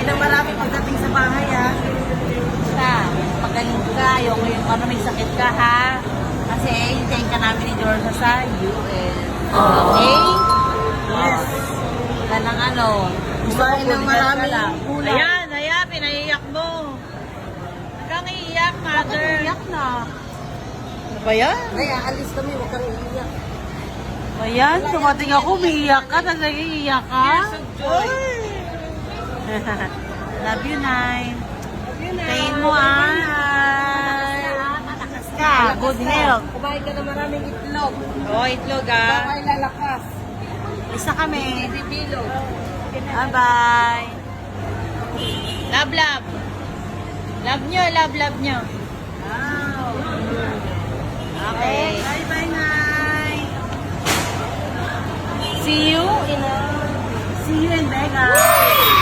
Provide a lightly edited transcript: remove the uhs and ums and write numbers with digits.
ng marami pagdating sa bahay, ha? Basta, magaling ka, yung may sakit ka, ha? Kasi, hintayin ka namin ni Georgia sa US. Okay? Yes. Yan ang ano. Kumain ng maraming ulam. Ayan, pinaiyak mo. Hanggang iiyak, mother. Iiyak na. Ano ba yan? Ay, aalis kami, huwag kang iiyak. Ayan, tumating ako, umiiyak ka, nag-iiyak ka. Tears of joy. Love you, Nay. Tayin mo, malakas ka, good health. Kumain ka ng maraming itlog. Oh, itlog, ah. Baka lalakas. Isa kami. Bibilog. Bye-bye. Love, love. Love nyo, love nyo. Wow. Okay. Bye-bye, Nay. See you in Vegas.